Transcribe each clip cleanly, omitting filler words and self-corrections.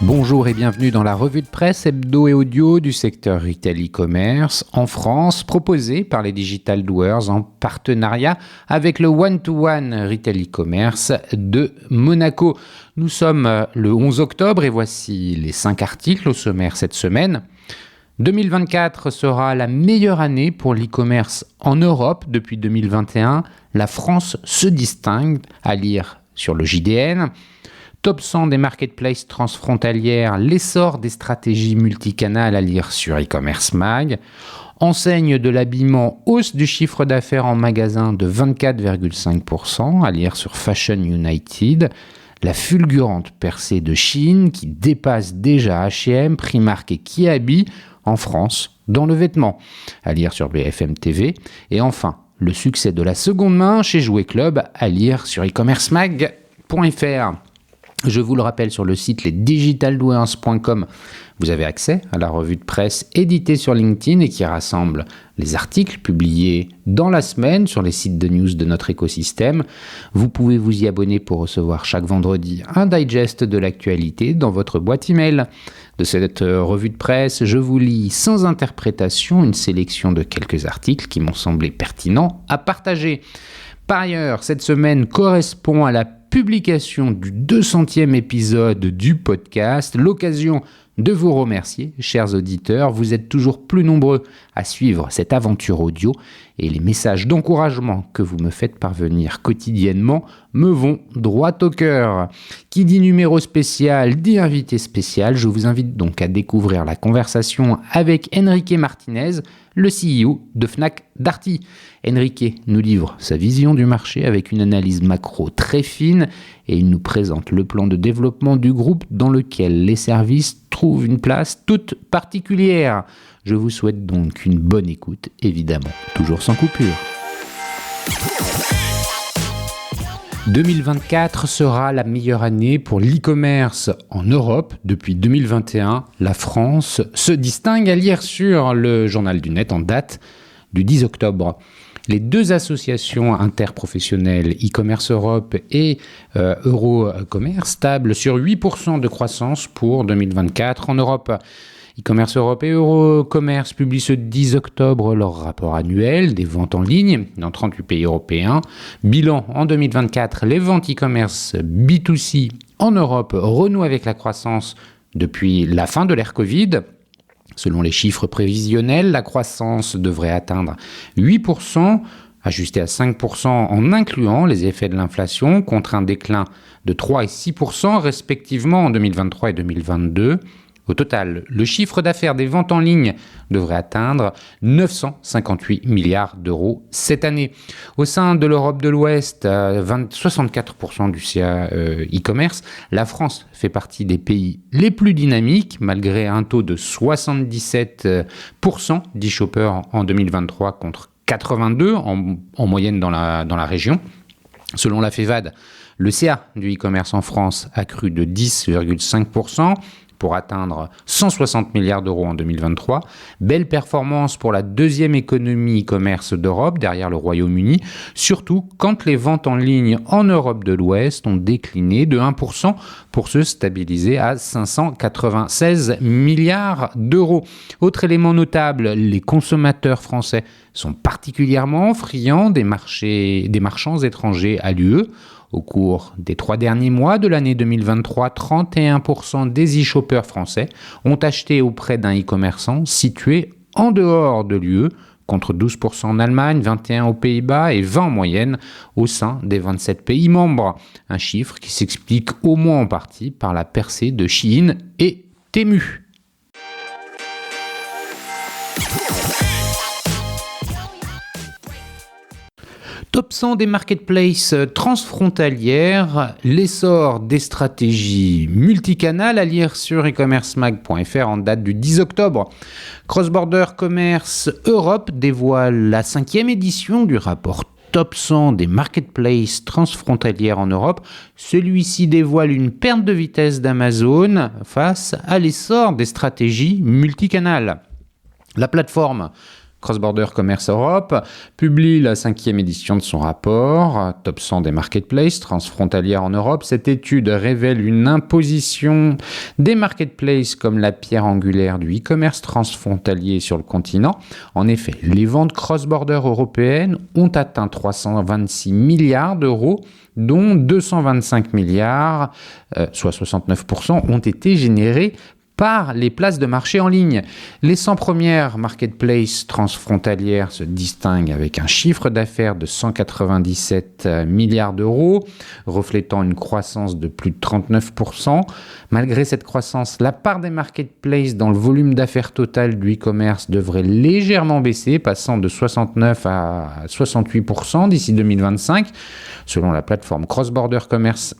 Bonjour et bienvenue dans la revue de presse hebdo et audio du secteur retail e-commerce en France, proposée par les Digital Doers en partenariat avec le One-to-One Retail e-commerce de Monaco. Nous sommes le 11 octobre et voici les 5 articles au sommaire cette semaine. 2024 sera la meilleure année pour l'e-commerce en Europe depuis 2021. La France se distingue, à lire sur le JDN. Top 100 des marketplaces transfrontalières, l'essor des stratégies multicanales à lire sur e-commerce mag. Enseigne de l'habillement, hausse du chiffre d'affaires en magasin de 24,5% à lire sur Fashion United. La fulgurante percée de Shein qui dépasse déjà H&M, Primark et Kiabi en France dans le vêtement à lire sur BFM TV. Et enfin, le succès de la seconde main chez Jouet Club à lire sur e-commercemag.fr. Je vous le rappelle, sur le site lesdigitaldoers.com, vous avez accès à la revue de presse éditée sur LinkedIn et qui rassemble les articles publiés dans la semaine sur les sites de news de notre écosystème. Vous pouvez vous y abonner pour recevoir chaque vendredi un digest de l'actualité dans votre boîte email. De cette revue de presse, je vous lis sans interprétation une sélection de quelques articles qui m'ont semblé pertinents à partager. Par ailleurs, cette semaine correspond à la publication du 200e épisode du podcast, l'occasion de vous remercier, chers auditeurs. Vous êtes toujours plus nombreux à suivre cette aventure audio et les messages d'encouragement que vous me faites parvenir quotidiennement me vont droit au cœur. Qui dit numéro spécial, dit invité spécial. Je vous invite donc à découvrir la conversation avec Enrique Martinez, le CEO de Fnac Darty. Enrique nous livre sa vision du marché avec une analyse macro très fine et il nous présente le plan de développement du groupe dans lequel les services trouvent une place toute particulière. Je vous souhaite donc une bonne écoute, évidemment, toujours sans coupure. 2024 sera la meilleure année pour l'e-commerce en Europe. Depuis 2021, la France se distingue à lire sur le journal du net en date du 10 octobre. Les deux associations interprofessionnelles e-commerce Europe et Eurocommerce tablent sur 8% de croissance pour 2024 en Europe. E-commerce Europe et Eurocommerce publient ce 10 octobre leur rapport annuel des ventes en ligne dans 38 pays européens. Bilan en 2024, les ventes e-commerce B2C en Europe renouent avec la croissance depuis la fin de l'ère Covid. Selon les chiffres prévisionnels, la croissance devrait atteindre 8%, ajustée à 5% en incluant les effets de l'inflation, contre un déclin de 3 et 6% respectivement en 2023 et 2022. Au total, le chiffre d'affaires des ventes en ligne devrait atteindre 958 milliards d'euros cette année. Au sein de l'Europe de l'Ouest, 64% du CA e-commerce, la France fait partie des pays les plus dynamiques, malgré un taux de 77% d'e-shoppers en 2023 contre 82% en moyenne dans la région. Selon la FEVAD, le CA du e-commerce en France a cru de 10,5%. Pour atteindre 160 milliards d'euros en 2023. Belle performance pour la deuxième économie e-commerce d'Europe, derrière le Royaume-Uni, surtout quand les ventes en ligne en Europe de l'Ouest ont décliné de 1% pour se stabiliser à 596 milliards d'euros. Autre élément notable, les consommateurs français sont particulièrement friands des marchands étrangers à l'UE. Au cours des 3 derniers mois de l'année 2023, 31% des e-shoppers français ont acheté auprès d'un e-commerçant situé en dehors de l'UE, contre 12% en Allemagne, 21% aux Pays-Bas et 20% en moyenne au sein des 27 pays membres. Un chiffre qui s'explique au moins en partie par la percée de Shein et Temu. Top 100 des marketplaces transfrontalières, l'essor des stratégies multicanales à lire sur e-commercemag.fr en date du 10 octobre. Cross-Border Commerce Europe dévoile la 5e édition du rapport Top 100 des marketplaces transfrontalières en Europe. Celui-ci dévoile une perte de vitesse d'Amazon face à l'essor des stratégies multicanales. La plateforme Cross Border Commerce Europe publie la 5e édition de son rapport, Top 100 des marketplaces transfrontalières en Europe. Cette étude révèle une imposition des marketplaces comme la pierre angulaire du e-commerce transfrontalier sur le continent. En effet, les ventes cross-border européennes ont atteint 326 milliards d'euros, dont 225 milliards, soit 69%, ont été générés par les places de marché en ligne. Les 100 premières marketplaces transfrontalières se distinguent avec un chiffre d'affaires de 197 milliards d'euros, reflétant une croissance de plus de 39%. Malgré cette croissance, la part des marketplaces dans le volume d'affaires total du e-commerce devrait légèrement baisser, passant de 69 à 68% d'ici 2025, selon la plateforme Cross Border Commerce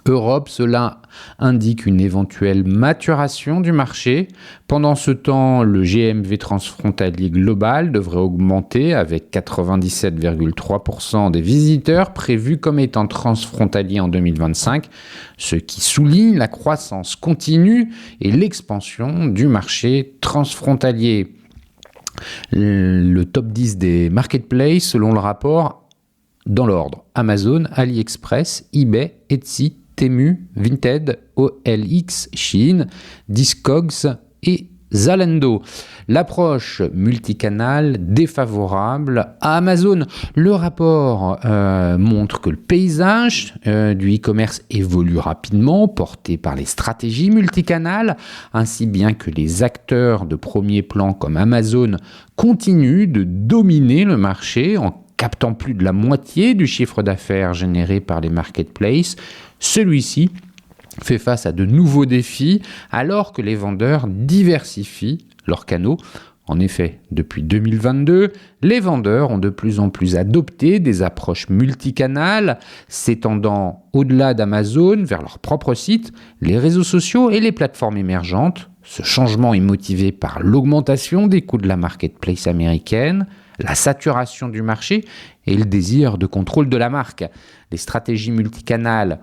Europe. Cela indique une éventuelle maturation du marché. Pendant ce temps, le GMV transfrontalier global devrait augmenter avec 97,3% des visiteurs prévus comme étant transfrontaliers en 2025, ce qui souligne la croissance continue et l'expansion du marché transfrontalier. Le top 10 des marketplaces selon le rapport dans l'ordre: Amazon, AliExpress, eBay, Etsy, Temu, Vinted, OLX, Shein, Discogs et Zalando. L'approche multicanale défavorable à Amazon. Le rapport montre que le paysage du e-commerce évolue rapidement, porté par les stratégies multicanales, ainsi bien que les acteurs de premier plan comme Amazon continuent de dominer le marché en captant plus de la moitié du chiffre d'affaires généré par les marketplaces. Celui-ci fait face à de nouveaux défis alors que les vendeurs diversifient leurs canaux. En effet, depuis 2022, les vendeurs ont de plus en plus adopté des approches multicanales, s'étendant au-delà d'Amazon vers leur propre site, les réseaux sociaux et les plateformes émergentes. Ce changement est motivé par l'augmentation des coûts de la marketplace américaine, la saturation du marché et le désir de contrôle de la marque. Les stratégies multicanales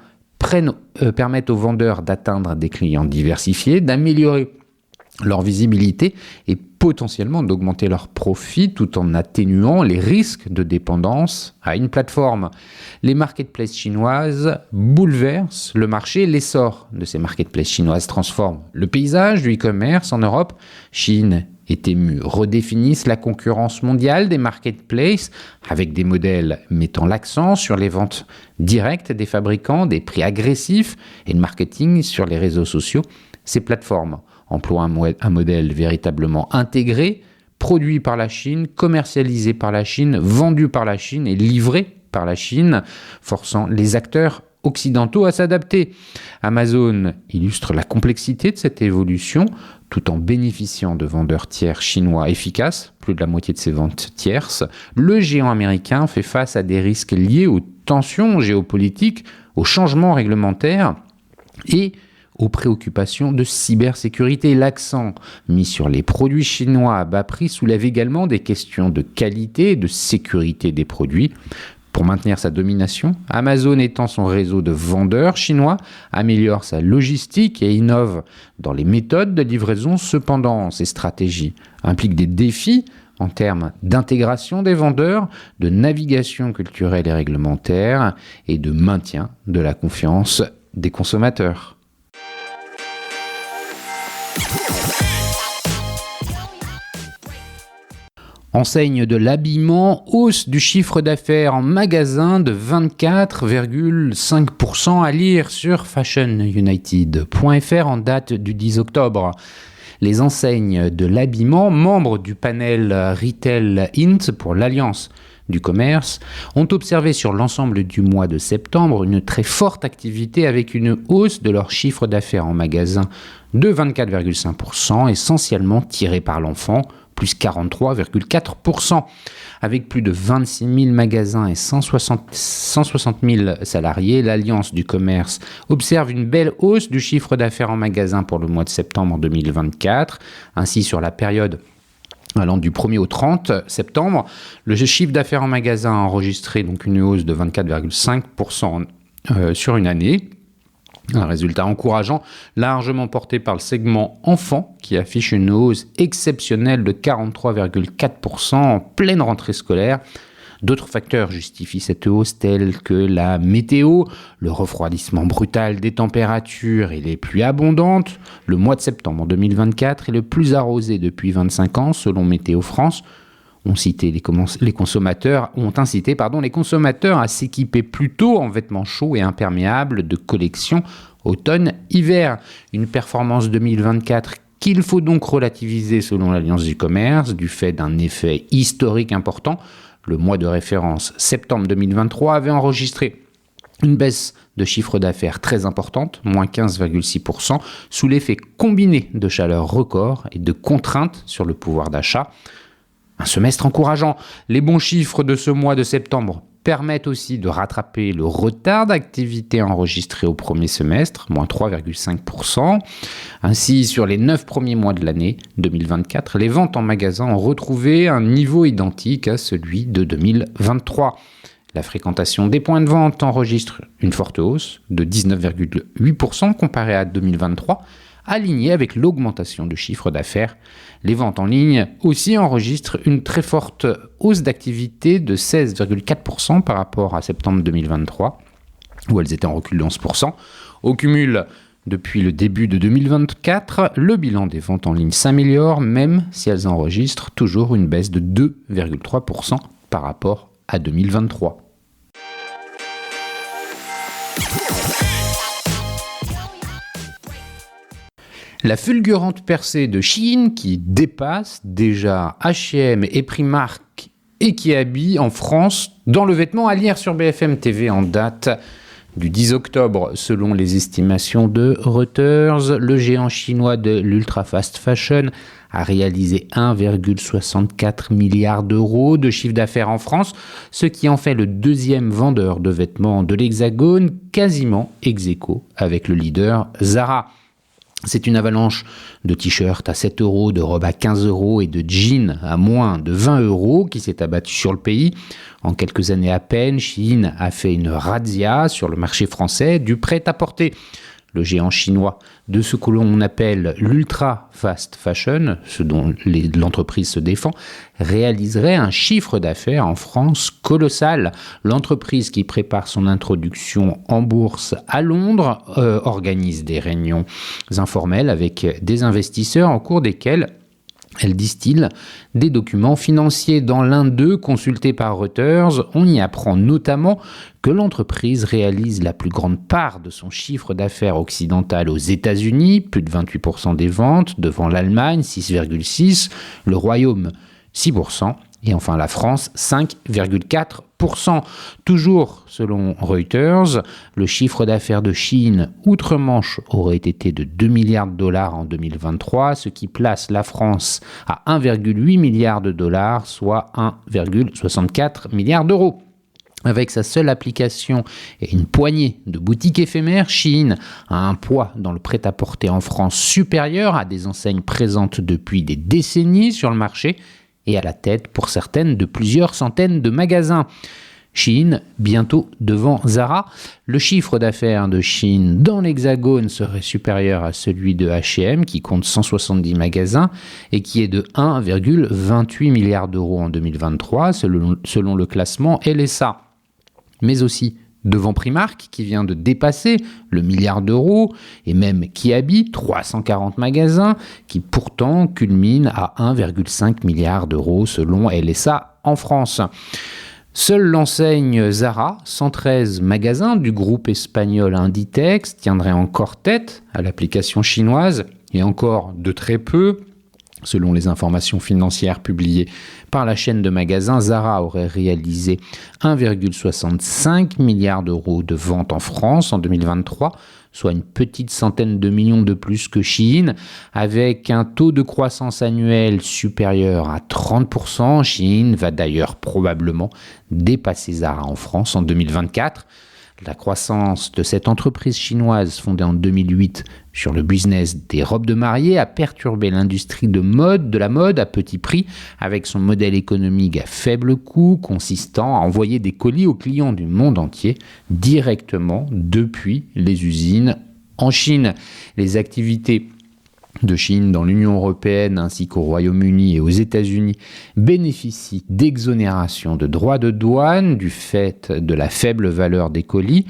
permettent aux vendeurs d'atteindre des clients diversifiés, d'améliorer leur visibilité et potentiellement d'augmenter leurs profits tout en atténuant les risques de dépendance à une plateforme. Les marketplaces chinoises bouleversent le marché. L'essor de ces marketplaces chinoises transforme le paysage du e-commerce en Europe. Shein et Temu redéfinissent la concurrence mondiale des marketplaces avec des modèles mettant l'accent sur les ventes directes des fabricants, des prix agressifs et le marketing sur les réseaux sociaux. Ces plateformes emploient un modèle véritablement intégré, produit par la Chine, commercialisé par la Chine, vendu par la Chine et livré par la Chine, forçant les acteurs occidentaux à s'adapter. Amazon illustre la complexité de cette évolution tout en bénéficiant de vendeurs tiers chinois efficaces, plus de la moitié de ses ventes tierces. Le géant américain fait face à des risques liés aux tensions géopolitiques, aux changements réglementaires et aux préoccupations de cybersécurité. L'accent mis sur les produits chinois à bas prix soulève également des questions de qualité et de sécurité des produits. Pour maintenir sa domination, Amazon étend son réseau de vendeurs chinois, améliore sa logistique et innove dans les méthodes de livraison. Cependant, ces stratégies impliquent des défis en termes d'intégration des vendeurs, de navigation culturelle et réglementaire et de maintien de la confiance des consommateurs. Enseigne de l'habillement, hausse du chiffre d'affaires en magasin de 24,5% à lire sur fashionunited.fr en date du 10 octobre. Les enseignes de l'habillement, membres du panel Retail Int pour l'Alliance du commerce, ont observé sur l'ensemble du mois de septembre une très forte activité avec une hausse de leur chiffre d'affaires en magasin de 24,5%, essentiellement tirée par l'enfant, plus 43,4%. Avec plus de 26 000 magasins et 160 000 salariés, l'Alliance du commerce observe une belle hausse du chiffre d'affaires en magasin pour le mois de septembre 2024. Ainsi, sur la période allant du 1er au 30 septembre, le chiffre d'affaires en magasin a enregistré donc une hausse de 24,5% sur une année. Un résultat encourageant, largement porté par le segment enfant, qui affiche une hausse exceptionnelle de 43,4% en pleine rentrée scolaire. D'autres facteurs justifient cette hausse tels que la météo, le refroidissement brutal des températures et les pluies abondantes. Le mois de septembre 2024 est le plus arrosé depuis 25 ans selon Météo France. Ont incité les consommateurs à s'équiper plus tôt en vêtements chauds et imperméables de collection automne-hiver. Une performance 2024 qu'il faut donc relativiser selon l'Alliance du commerce du fait d'un effet historique important. Le mois de référence septembre 2023 avait enregistré une baisse de chiffre d'affaires très importante, moins 15,6%, sous l'effet combiné de chaleur record et de contraintes sur le pouvoir d'achat. Un semestre encourageant. Les bons chiffres de ce mois de septembre permettent aussi de rattraper le retard d'activité enregistré au premier semestre, moins 3,5%. Ainsi, sur les 9 premiers mois de l'année 2024, les ventes en magasin ont retrouvé un niveau identique à celui de 2023. La fréquentation des points de vente enregistre une forte hausse de 19,8% comparée à 2023, alignée avec l'augmentation du chiffre d'affaires. Les ventes en ligne aussi enregistrent une très forte hausse d'activité de 16,4% par rapport à septembre 2023, où elles étaient en recul de 11%. Au cumul, depuis le début de 2024, le bilan des ventes en ligne s'améliore, même si elles enregistrent toujours une baisse de 2,3% par rapport à 2023. La fulgurante percée de Shein qui dépasse déjà H&M et Primark et Kiabi en France dans le vêtement, à lire sur BFM TV en date du 10 octobre. Selon les estimations de Reuters, le géant chinois de l'ultra fast fashion a réalisé 1,64 milliard d'euros de chiffre d'affaires en France, ce qui en fait le deuxième vendeur de vêtements de l'Hexagone, quasiment ex-aequo avec le leader Zara. C'est une avalanche de t-shirts à 7 euros, de robes à 15 euros et de jeans à moins de 20 euros qui s'est abattue sur le pays. En quelques années à peine, Shein a fait une razzia sur le marché français du prêt-à-porter. Le géant chinois de ce que l'on appelle l'ultra fast fashion, ce dont l'entreprise se défend, réaliserait un chiffre d'affaires en France colossal. L'entreprise qui prépare son introduction en bourse à Londres organise des réunions informelles avec des investisseurs en cours desquelles elle distille des documents financiers. Dans l'un d'eux, consulté par Reuters, on y apprend notamment que l'entreprise réalise la plus grande part de son chiffre d'affaires occidental aux États-Unis, plus de 28% des ventes, devant l'Allemagne, 6,6%, le Royaume, 6%, et enfin la France, 5,4%. Toujours selon Reuters, le chiffre d'affaires de Shein outre-Manche aurait été de 2 milliards de dollars en 2023, ce qui place la France à 1,8 milliard de dollars, soit 1,64 milliard d'euros. Avec sa seule application et une poignée de boutiques éphémères, Shein a un poids dans le prêt-à-porter en France supérieur à des enseignes présentes depuis des décennies sur le marché et à la tête, pour certaines, de plusieurs centaines de magasins. Shein, bientôt devant Zara. Le chiffre d'affaires de Shein dans l'Hexagone serait supérieur à celui de H&M, qui compte 170 magasins et qui est de 1,28 milliard d'euros en 2023, selon le classement LSA. Mais aussi devant Primark, qui vient de dépasser le milliard d'euros, et même Kiabi, 340 magasins, qui pourtant culmine à 1,5 milliard d'euros selon LSA en France. Seule l'enseigne Zara, 113 magasins du groupe espagnol Inditex, tiendrait encore tête à l'application chinoise, et encore de très peu. Selon les informations financières publiées par la chaîne de magasins, Zara aurait réalisé 1,65 milliard d'euros de ventes en France en 2023, soit une petite centaine de millions de plus que Shein, avec un taux de croissance annuel supérieur à 30%. Shein va d'ailleurs probablement dépasser Zara en France en 2024. La croissance de cette entreprise chinoise fondée en 2008 sur le business des robes de mariée a perturbé l'industrie de la mode à petit prix, avec son modèle économique à faible coût consistant à envoyer des colis aux clients du monde entier directement depuis les usines En Chine, les activités de Chine dans l'Union européenne ainsi qu'au Royaume-Uni et aux États-Unis bénéficient d'exonérations de droits de douane du fait de la faible valeur des colis.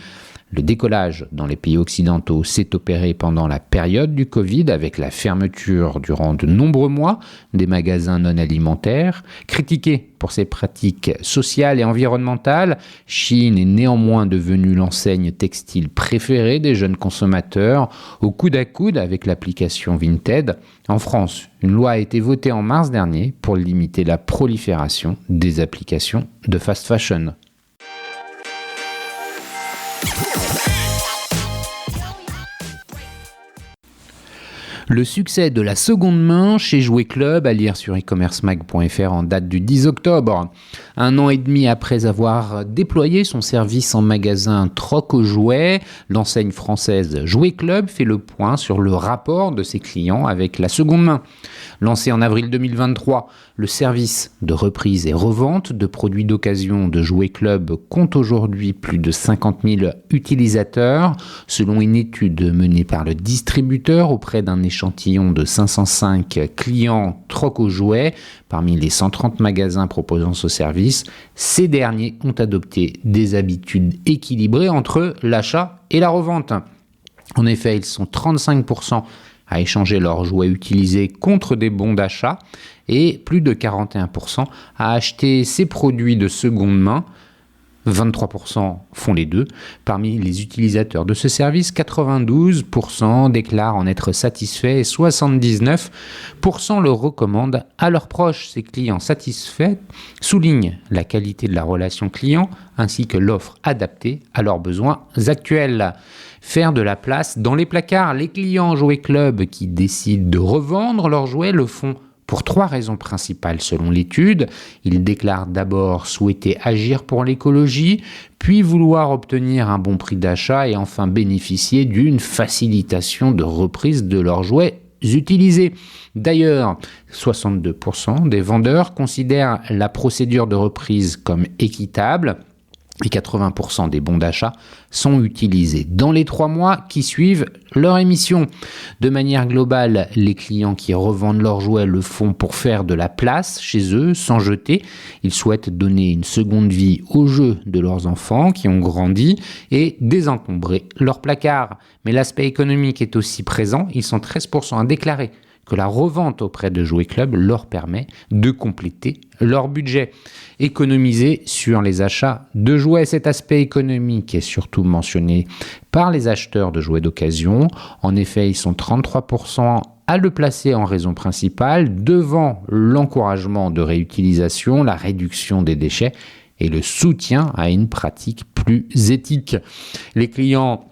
Le décollage dans les pays occidentaux s'est opéré pendant la période du Covid avec la fermeture durant de nombreux mois des magasins non alimentaires. Critiquée pour ses pratiques sociales et environnementales, Chine est néanmoins devenue l'enseigne textile préférée des jeunes consommateurs au coude à coude avec l'application Vinted. En France, une loi a été votée en mars dernier pour limiter la prolifération des applications de fast fashion. Le succès de la seconde main chez Jouet Club, à lire sur e-commercemag.fr en date du 10 octobre. 1 an et demi après avoir déployé son service en magasin Troc aux jouets, l'enseigne française Jouet Club fait le point sur le rapport de ses clients avec la seconde main. Lancé en avril 2023, le service de reprise et revente de produits d'occasion de Jouet Club compte aujourd'hui plus de 50 000 utilisateurs, selon une étude menée par le distributeur auprès d'un échantillon de 505 clients Troc aux jouets. Parmi les 130 magasins proposant ce service, ces derniers ont adopté des habitudes équilibrées entre l'achat et la revente. En effet, ils sont 35% à échanger leurs jouets utilisés contre des bons d'achat et plus de 41% à acheter ces produits de seconde main. 23% font les deux. Parmi les utilisateurs de ce service, 92% déclarent en être satisfaits et 79% le recommandent à leurs proches. Ces clients satisfaits soulignent la qualité de la relation client ainsi que l'offre adaptée à leurs besoins actuels. Faire de la place dans les placards. Les clients Jouet Club qui décident de revendre leurs jouets le font pour 3 raisons principales selon l'étude. Ils déclarent d'abord souhaiter agir pour l'écologie, puis vouloir obtenir un bon prix d'achat et enfin bénéficier d'une facilitation de reprise de leurs jouets utilisés. D'ailleurs, 62% des vendeurs considèrent la procédure de reprise comme équitable et 80% des bons d'achat sont utilisés dans les 3 mois qui suivent leur émission. De manière globale, les clients qui revendent leurs jouets le font pour faire de la place chez eux sans jeter. Ils souhaitent donner une seconde vie aux jeux de leurs enfants qui ont grandi et désencombrer leur placard. Mais l'aspect économique est aussi présent. Ils sont 13% à déclarer que la revente auprès de Jouet Club leur permet de compléter leur budget. Économiser sur les achats de jouets, cet aspect économique est surtout mentionné par les acheteurs de jouets d'occasion. En effet, ils sont 33% à le placer en raison principale devant l'encouragement de réutilisation, la réduction des déchets et le soutien à une pratique plus éthique. Les clients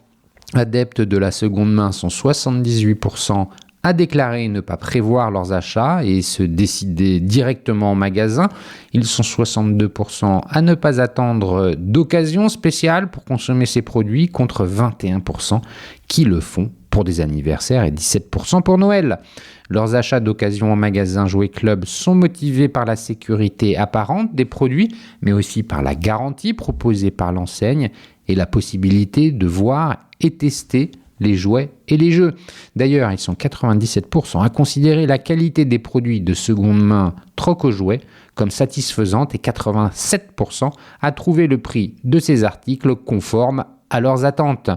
adeptes de la seconde main sont 78% à déclarer ne pas prévoir leurs achats et se décider directement en magasin. Ils sont 62% à ne pas attendre d'occasion spéciale pour consommer ces produits contre 21% qui le font pour des anniversaires et 17% pour Noël. Leurs achats d'occasion en magasin Jouet Club sont motivés par la sécurité apparente des produits, mais aussi par la garantie proposée par l'enseigne et la possibilité de voir et tester les jouets et les jeux. D'ailleurs, ils sont 97% à considérer la qualité des produits de seconde main Troc aux jouets comme satisfaisante et 87% à trouver le prix de ces articles conforme à leurs attentes.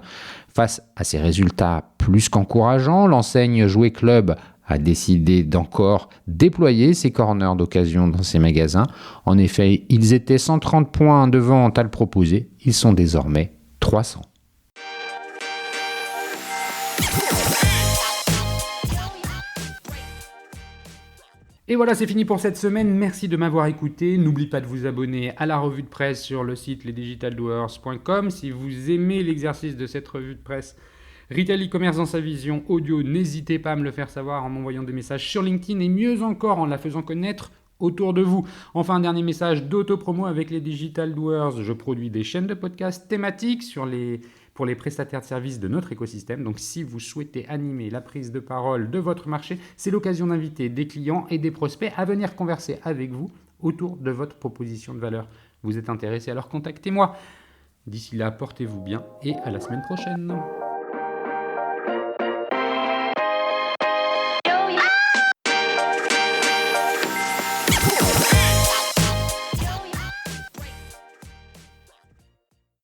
Face à ces résultats plus qu'encourageants, l'enseigne Jouet Club a décidé d'encore déployer ses corners d'occasion dans ses magasins. En effet, ils étaient 130 points de vente à le proposer. Ils sont désormais 300. Et voilà, c'est fini pour cette semaine. Merci de m'avoir écouté. N'oublie pas de vous abonner à la revue de presse sur le site lesdigitaldoers.com. Si vous aimez l'exercice de cette revue de presse Retail e-commerce dans sa vision audio, n'hésitez pas à me le faire savoir en m'envoyant des messages sur LinkedIn et mieux encore en la faisant connaître autour de vous. Enfin, un dernier message d'auto-promo avec les Digital Doers. Je produis des chaînes de podcasts thématiques pour les prestataires de services de notre écosystème. Donc, si vous souhaitez animer la prise de parole de votre marché, c'est l'occasion d'inviter des clients et des prospects à venir converser avec vous autour de votre proposition de valeur. Vous êtes intéressé, alors contactez-moi. D'ici là, portez-vous bien et à la semaine prochaine.